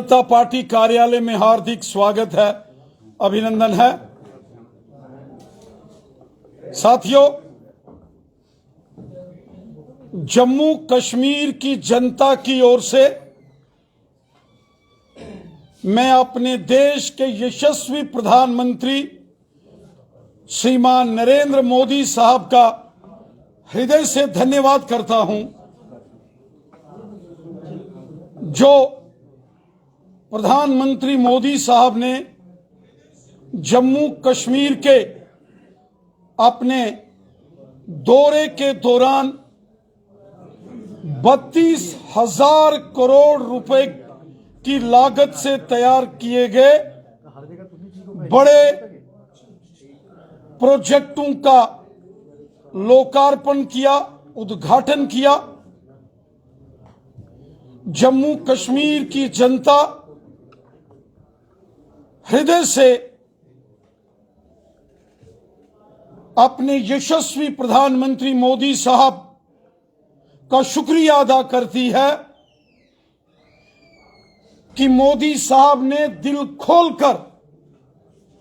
जनता party कार्यालय में हार्दिक स्वागत है, अभिनंदन है। साथियों, जम्मू कश्मीर की जनता की ओर से मैं अपने देश के यशस्वी प्रधानमंत्री श्रीमान नरेंद्र मोदी साहब का हृदय से धन्यवाद करता हूं, जो प्रधानमंत्री मोदी साहब ने जम्मू कश्मीर के अपने दौरे के दौरान 32,000 करोड़ रुपए की लागत से तैयार किए गए बड़े प्रोजेक्टों का लोकार्पण किया, उद्घाटन किया। जम्मू कश्मीर की जनता हृदय से अपने यशस्वी प्रधानमंत्री मोदी साहब का शुक्रिया अदा करती है कि मोदी साहब ने दिल खोलकर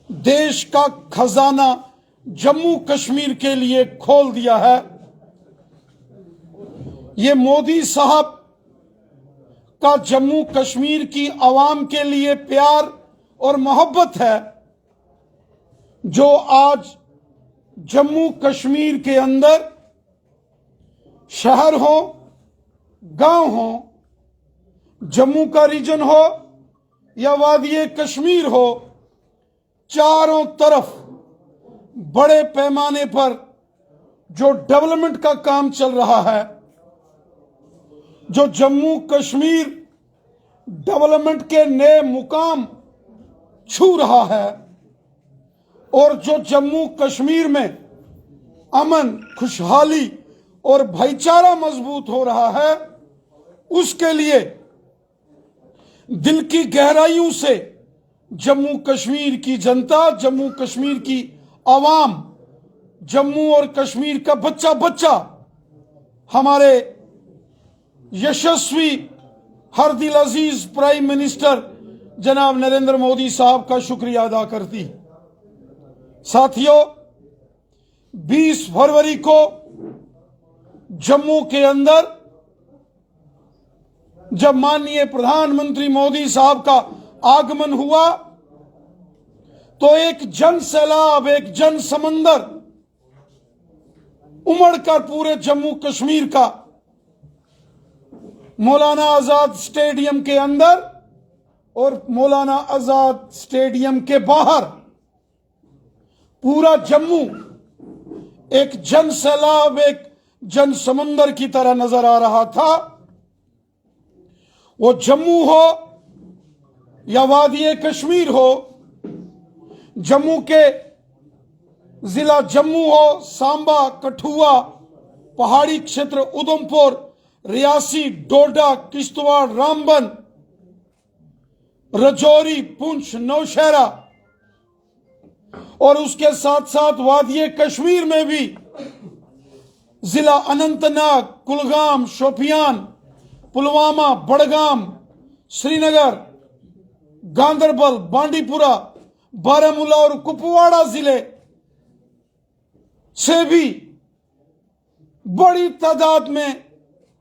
देश का खजाना जम्मू कश्मीर के लिए खोल दिया है। ये मोदी साहब का जम्मू कश्मीर की आवाम के लिए प्यार और मोहब्बत है, जो आज जम्मू कश्मीर के अंदर शहर हो, गांव हो, जम्मू का रीजन हो या वादी कश्मीर हो, चारों तरफ बड़े पैमाने पर जो डेवलपमेंट का काम चल रहा है, जो जम्मू कश्मीर डेवलपमेंट के नए मुकाम छू रहा है और जो जम्मू कश्मीर में अमन, खुशहाली और भाईचारा मजबूत हो रहा है, उसके लिए दिल की गहराइयों से जम्मू कश्मीर की जनता, जम्मू कश्मीर की आवाम, जम्मू और कश्मीर का बच्चा बच्चा हमारे यशस्वी हर दिल अजीज प्राइम मिनिस्टर जनाब नरेंद्र मोदी साहब का शुक्रिया अदा करती है। साथियों, 20 फरवरी को जम्मू के अंदर जब माननीय प्रधानमंत्री मोदी साहब का आगमन हुआ, तो एक जन सैलाब, एक जन समंदर उमड़कर पूरे जम्मू कश्मीर का मौलाना आजाद स्टेडियम के अंदर और मौलाना आजाद स्टेडियम के बाहर पूरा जम्मू एक जन सैलाब, एक जन समंदर की तरह नजर आ रहा था। वो जम्मू हो या वादी कश्मीर हो, जम्मू के जिला जम्मू हो, सांबा, कठुआ, पहाड़ी क्षेत्र उधमपुर, रियासी, डोडा, किश्तवाड़, रामबन, राजौरी, पुंछ, नौशहरा और उसके साथ साथ वादी कश्मीर में भी जिला अनंतनाग, कुलगाम, शोपियान, पुलवामा, बड़गाम, श्रीनगर, गांदरबल, बांडीपुरा, बारामूला और कुपवाड़ा जिले से भी बड़ी तादाद में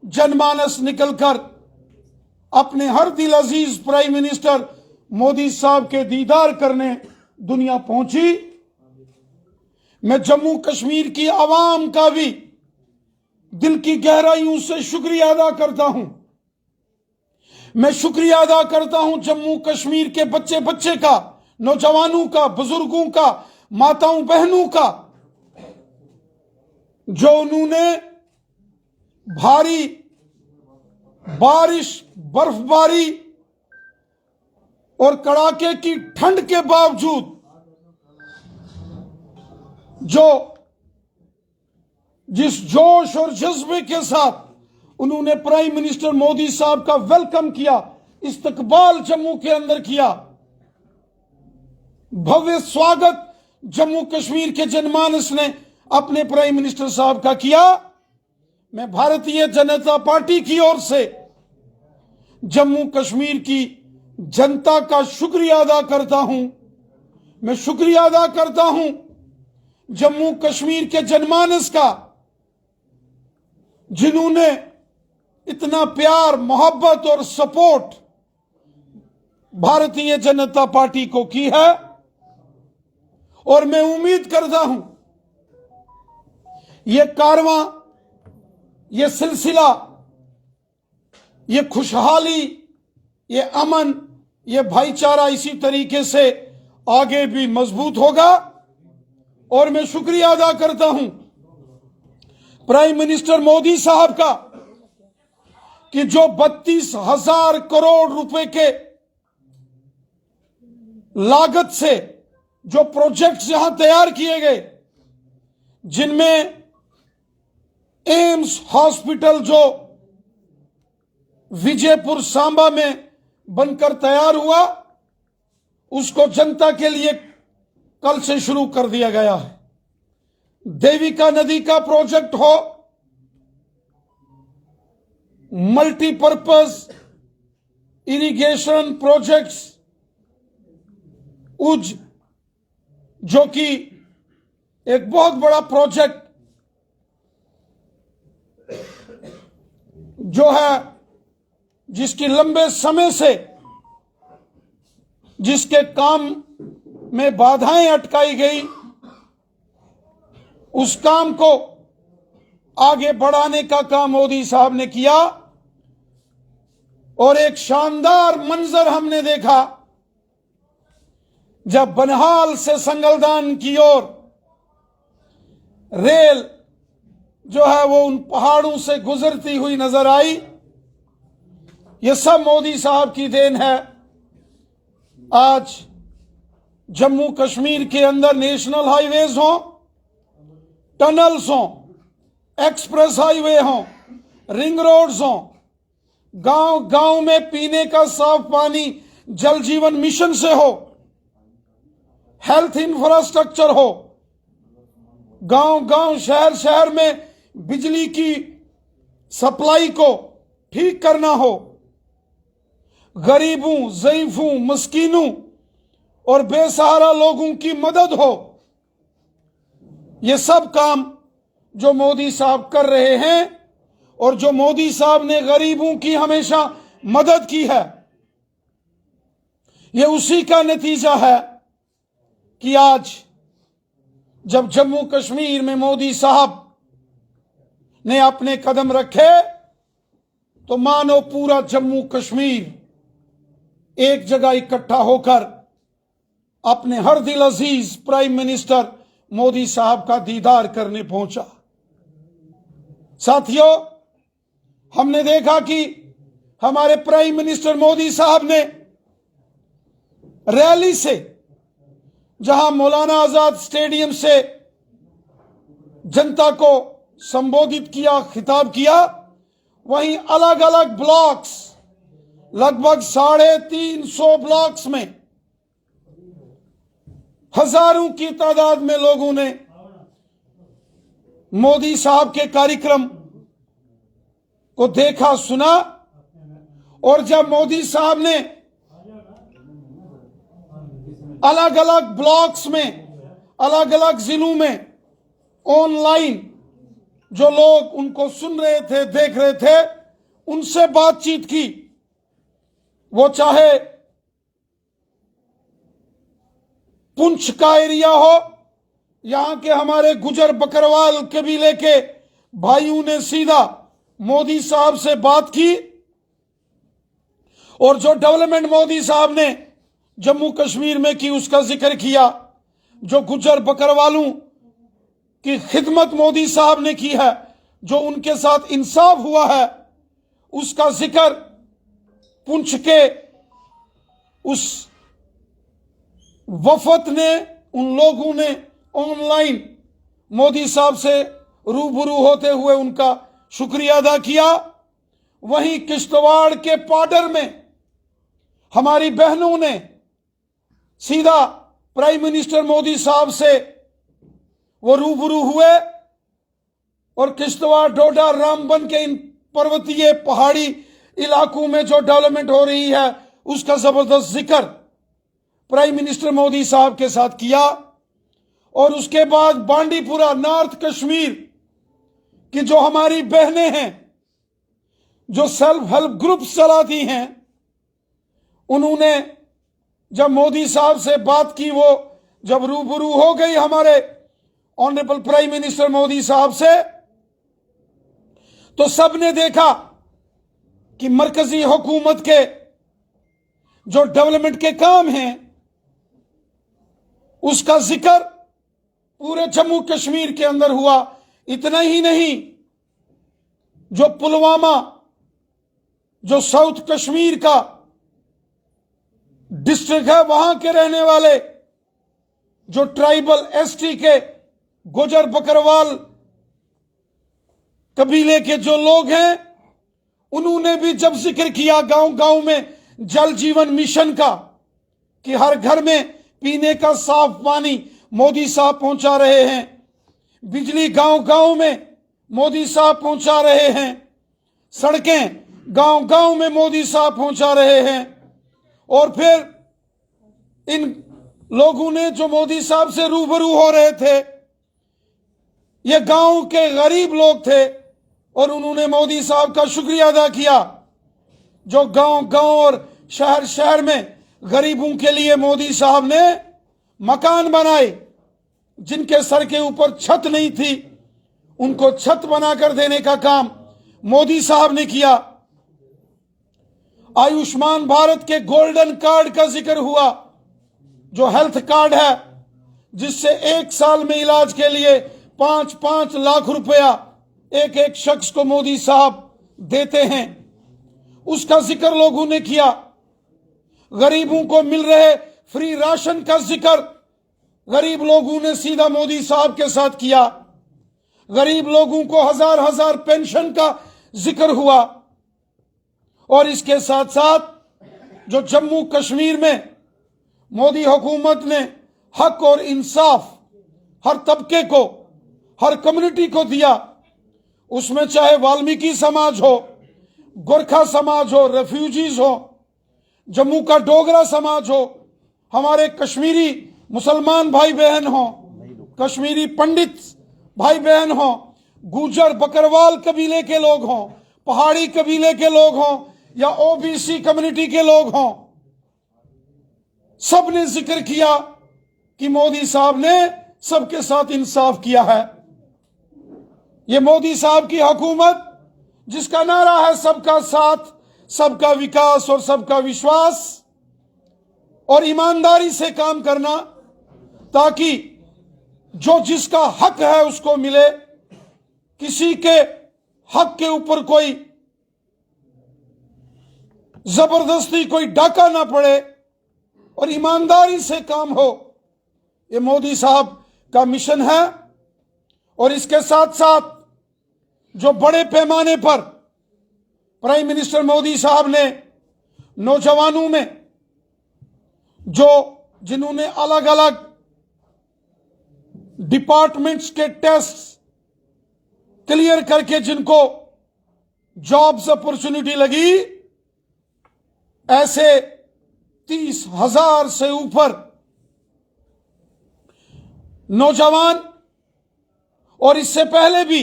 जनमानस निकलकर अपने हर दिल अजीज प्राइम मिनिस्टर मोदी साहब के दीदार करने दुनिया पहुंची। मैं जम्मू कश्मीर की आवाम का भी दिल की गहराइयों से शुक्रिया अदा करता हूं। मैं शुक्रिया अदा करता हूं जम्मू कश्मीर के बच्चे बच्चे का, नौजवानों का, बुजुर्गों का, माताओं बहनों का, जो उन्होंने भारी बारिश, बर्फबारी और कड़ाके की ठंड के बावजूद जो जिस जोश और जज्बे के साथ उन्होंने प्राइम मिनिस्टर मोदी साहब का वेलकम किया, इस्तकबाल जम्मू के अंदर किया, भव्य स्वागत जम्मू कश्मीर के जनमानस ने अपने प्राइम मिनिस्टर साहब का किया। मैं भारतीय जनता पार्टी की ओर से जम्मू कश्मीर की जनता का शुक्रिया अदा करता हूं। मैं शुक्रिया अदा करता हूं जम्मू कश्मीर के जनमानस का, जिन्होंने इतना प्यार, मोहब्बत और सपोर्ट भारतीय जनता पार्टी को की है। और मैं उम्मीद करता हूं ये कारवां, ये सिलसिला, ये खुशहाली, ये अमन, ये भाईचारा इसी तरीके से आगे भी मजबूत होगा। और मैं शुक्रिया अदा करता हूं प्राइम मिनिस्टर मोदी साहब का कि जो 32,000 करोड़ रुपए के लागत से जो प्रोजेक्ट्स यहां तैयार किए गए, जिनमें एम्स हॉस्पिटल जो विजयपुर सांबा में बनकर तैयार हुआ, उसको जनता के लिए कल से शुरू कर दिया गया है। देविका नदी का प्रोजेक्ट हो, मल्टीपर्पज इरिगेशन प्रोजेक्ट्स, उज जो कि एक बहुत बड़ा प्रोजेक्ट जो है, जिसकी लंबे समय से जिसके काम में बाधाएं अटकाई गई, उस काम को आगे बढ़ाने का काम मोदी साहब ने किया। और एक शानदार मंजर हमने देखा जब बनहाल से संगलदान की ओर रेल जो है वो उन पहाड़ों से गुजरती हुई नजर आई। ये सब मोदी साहब की देन है। आज जम्मू कश्मीर के अंदर नेशनल हाईवेज हों, टनल्स हों, एक्सप्रेस हाईवे हों, रिंग रोड्स हों, गांव गांव में पीने का साफ पानी जल जीवन मिशन से हो, हेल्थ इंफ्रास्ट्रक्चर हो, गांव गांव शहर शहर में बिजली की सप्लाई को ठीक करना हो, गरीबों, ज़ईफों, मस्कीनों और बेसहारा लोगों की मदद हो, ये सब काम जो मोदी साहब कर रहे हैं और जो मोदी साहब ने गरीबों की हमेशा मदद की है, ये उसी का नतीजा है कि आज जब जम्मू कश्मीर में मोदी साहब ने अपने कदम रखे तो मानो पूरा जम्मू कश्मीर एक जगह इकट्ठा होकर अपने हर दिल अजीज प्राइम मिनिस्टर मोदी साहब का दीदार करने पहुंचा। साथियों, हमने देखा कि हमारे प्राइम मिनिस्टर मोदी साहब ने रैली से, जहां मौलाना आजाद स्टेडियम से जनता को संबोधित किया, खिताब किया, वहीं अलग अलग ब्लॉक्स, लगभग 350 ब्लॉक्स में हजारों की तादाद में लोगों ने मोदी साहब के कार्यक्रम को देखा, सुना। और जब मोदी साहब ने अलग अलग ब्लॉक्स में, अलग अलग जिलों में ऑनलाइन जो लोग उनको सुन रहे थे, देख रहे थे, उनसे बातचीत की, वो चाहे पुंछ का एरिया हो, यहां के हमारे गुजर बकरवाल कबीले के भाइयों ने सीधा मोदी साहब से बात की और जो डेवलपमेंट मोदी साहब ने जम्मू कश्मीर में की उसका जिक्र किया। जो गुजर बकरवालों की खिदमत मोदी साहब ने की है, जो उनके साथ इंसाफ हुआ है, उसका जिक्र पुंछ के उस वफद ने, उन लोगों ने ऑनलाइन मोदी साहब से रूबरू होते हुए उनका शुक्रिया अदा किया। वहीं किश्तवाड़ के पाडर में हमारी बहनों ने सीधा प्राइम मिनिस्टर मोदी साहब से वो रूबरू हुए और किश्तवाड़, डोडा, रामबन के इन पर्वतीय पहाड़ी इलाकों में जो डेवलपमेंट हो रही है उसका जबरदस्त जिक्र प्राइम मिनिस्टर मोदी साहब के साथ किया। और उसके बाद बांडीपुरा नॉर्थ कश्मीर की जो हमारी बहनें हैं, जो सेल्फ हेल्प ग्रुप चलाती हैं, उन्होंने जब मोदी साहब से बात की, वो जब रूबरू हो गई हमारे ऑनरेबल प्राइम मिनिस्टर मोदी साहब से, तो सबने देखा कि मरकजी हुकूमत के जो डेवलपमेंट के काम हैं उसका जिक्र पूरे जम्मू कश्मीर के अंदर हुआ। इतना ही नहीं, जो पुलवामा, जो साउथ कश्मीर का डिस्ट्रिक्ट है, वहां के रहने वाले जो ट्राइबल एसटी के गुजर बकरवाल कबीले के जो लोग हैं, उन्होंने भी जब जिक्र किया गांव गांव में जल जीवन मिशन का, कि हर घर में पीने का साफ पानी मोदी साहब पहुंचा रहे हैं, बिजली गांव गांव में मोदी साहब पहुंचा रहे हैं, सड़कें गांव गांव में मोदी साहब पहुंचा रहे हैं। और फिर इन लोगों ने जो मोदी साहब से रूबरू हो रहे थे, ये गांव के गरीब लोग थे, और उन्होंने मोदी साहब का शुक्रिया अदा किया। जो गांव गांव और शहर शहर में गरीबों के लिए मोदी साहब ने मकान बनाए, जिनके सर के ऊपर छत नहीं थी, उनको छत बनाकर देने का काम मोदी साहब ने किया। आयुष्मान भारत के गोल्डन कार्ड का जिक्र हुआ, जो हेल्थ कार्ड है, जिससे एक साल में इलाज के लिए 5-5 लाख रुपया एक एक शख्स को मोदी साहब देते हैं, उसका जिक्र लोगों ने किया। गरीबों को मिल रहे फ्री राशन का जिक्र गरीब लोगों ने सीधा मोदी साहब के साथ किया। गरीब लोगों को 1000 पेंशन का जिक्र हुआ। और इसके साथ साथ जो जम्मू कश्मीर में मोदी हुकूमत ने हक और इंसाफ हर तबके को, हर कम्युनिटी को दिया, उसमें चाहे वाल्मीकि समाज हो, गोरखा समाज हो, रेफ्यूजीज हो, जम्मू का डोगरा समाज हो, हमारे कश्मीरी मुसलमान भाई बहन हो, कश्मीरी पंडित भाई बहन हो, गुजर बकरवाल कबीले के लोग हों, पहाड़ी कबीले के लोग हों, या ओबीसी कम्युनिटी के लोग हों, सब ने जिक्र किया कि मोदी साहब ने सबके साथ इंसाफ किया है। ये मोदी साहब की हुकूमत, जिसका नारा है सबका साथ, सबका विकास और सबका विश्वास, और ईमानदारी से काम करना, ताकि जो जिसका हक है उसको मिले, किसी के हक के ऊपर कोई जबरदस्ती कोई डाका ना पड़े, और ईमानदारी से काम हो। ये मोदी साहब का मिशन है। और इसके साथ साथ जो बड़े पैमाने पर प्राइम मिनिस्टर मोदी साहब ने नौजवानों में, जो जिन्होंने अलग अलग डिपार्टमेंट्स के टेस्ट क्लियर करके जिनको जॉब्स अपॉर्चुनिटी लगी, ऐसे 30,000 से ऊपर नौजवान, और इससे पहले भी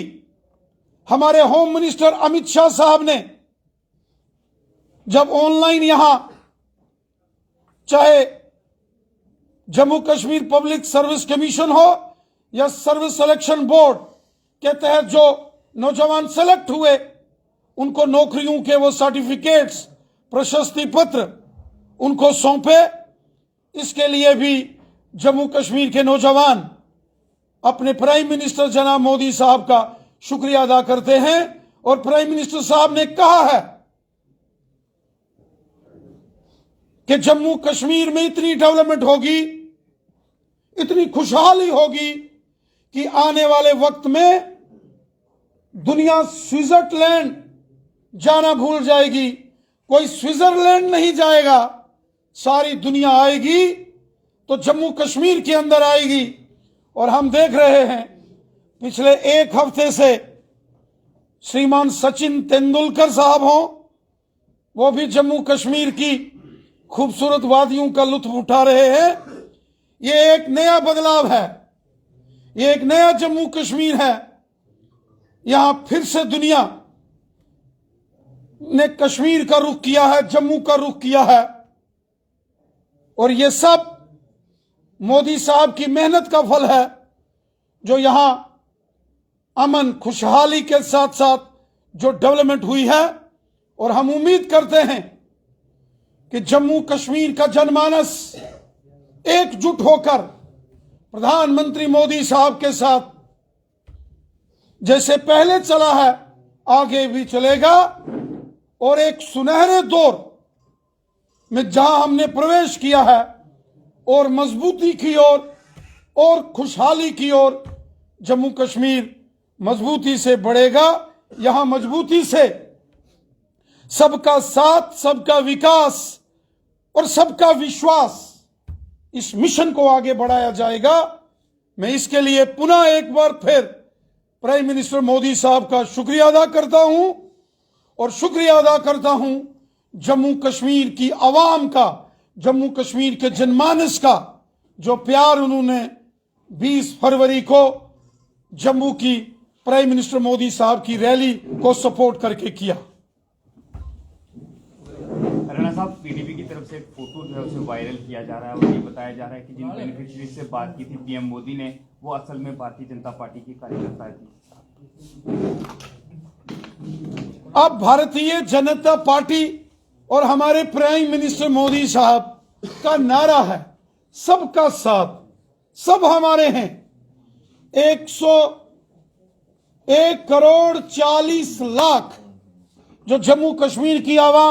हमारे होम मिनिस्टर अमित शाह साहब ने जब ऑनलाइन यहां, चाहे Jammu Kashmir public service commission हो या सर्विस सिलेक्शन बोर्ड के तहत जो नौजवान सेलेक्ट हुए, उनको नौकरियों के वो सर्टिफिकेट्स, प्रशस्ति पत्र उनको सौंपे। इसके लिए भी जम्मू कश्मीर के नौजवान अपने प्राइम मिनिस्टर जनाब मोदी साहब का शुक्रिया अदा करते हैं। और प्राइम मिनिस्टर साहब ने कहा है कि जम्मू कश्मीर में इतनी डेवलपमेंट होगी, इतनी खुशहाली होगी, कि आने वाले वक्त में दुनिया स्विट्जरलैंड जाना भूल जाएगी। कोई स्विट्जरलैंड नहीं जाएगा, सारी दुनिया आएगी तो जम्मू कश्मीर के अंदर आएगी। और हम देख रहे हैं पिछले एक हफ्ते से श्रीमान सचिन तेंदुलकर साहब हों, वो भी जम्मू कश्मीर की खूबसूरत वादियों का लुत्फ उठा रहे हैं। ये एक नया बदलाव है, ये एक नया जम्मू कश्मीर है। यहां फिर से दुनिया ने कश्मीर का रुख किया है, जम्मू का रुख किया है, और ये सब मोदी साहब की मेहनत का फल है, जो यहां अमन खुशहाली के साथ साथ जो डेवलपमेंट हुई है। और हम उम्मीद करते हैं कि जम्मू कश्मीर का जनमानस एकजुट होकर प्रधानमंत्री मोदी साहब के साथ जैसे पहले चला है आगे भी चलेगा, और एक सुनहरे दौर में जहां हमने प्रवेश किया है और मजबूती की ओर और खुशहाली की ओर जम्मू कश्मीर मजबूती से बढ़ेगा। यहां मजबूती से सबका साथ, सबका विकास और सबका विश्वास, इस मिशन को आगे बढ़ाया जाएगा। मैं इसके लिए पुनः एक बार फिर प्राइम मिनिस्टर मोदी साहब का शुक्रिया अदा करता हूं, और शुक्रिया अदा करता हूं जम्मू कश्मीर की आवाम का, जम्मू कश्मीर के जनमानस का, जो प्यार उन्होंने 20 फरवरी को जम्मू की प्राइम मिनिस्टर मोदी साहब की रैली को सपोर्ट करके किया। राणा साहब, पीडीपी की तरफ से एक फोटो जो है उसे वायरल किया जा रहा है, और ये बताया जा रहा है कि जिन बेनिफिशियरी से बात की थी पीएम मोदी ने, वो असल में भारतीय जनता पार्टी की कार्यकर्ता थी। अब भारतीय जनता पार्टी और हमारे प्राइम मिनिस्टर मोदी साहब का नारा है सबका साथ, सब हमारे हैं। 101 करोड़ 40 लाख जो जम्मू कश्मीर की आवाम